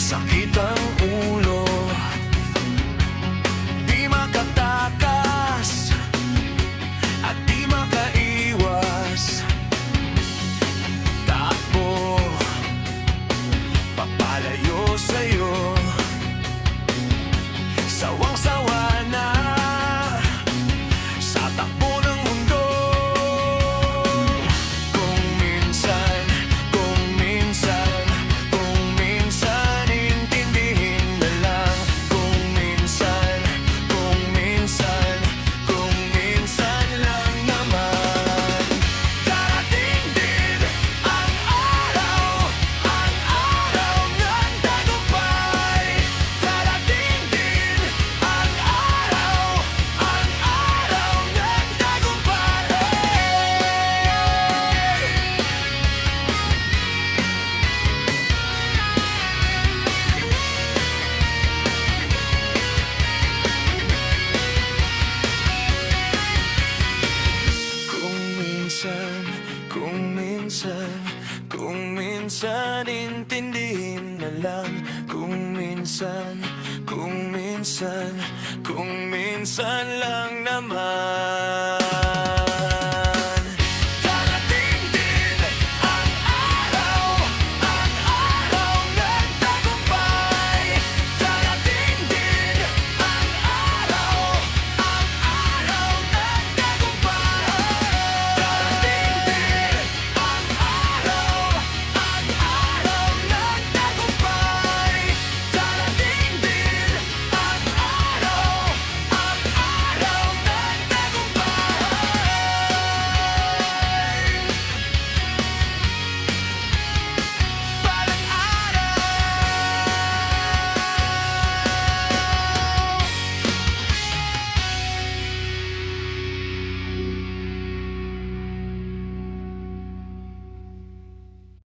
Sakit ang ulo, di makatakas at di makaiwas. Takbo, papalayo sa'yo. Sawang-sawa na sa takbo ng mundo. Kung minsan, kung minsan, kung minsan intindihin na lang. Kung minsan, kung minsan, kung minsan lang naman. Darating din ang araw ng tagumpay. Darating din ang araw ng tagumpay. Kung minsan, kung minsan, kung minsan intindihin na lang. Kung minsan, kung minsan, kung minsan lang naman.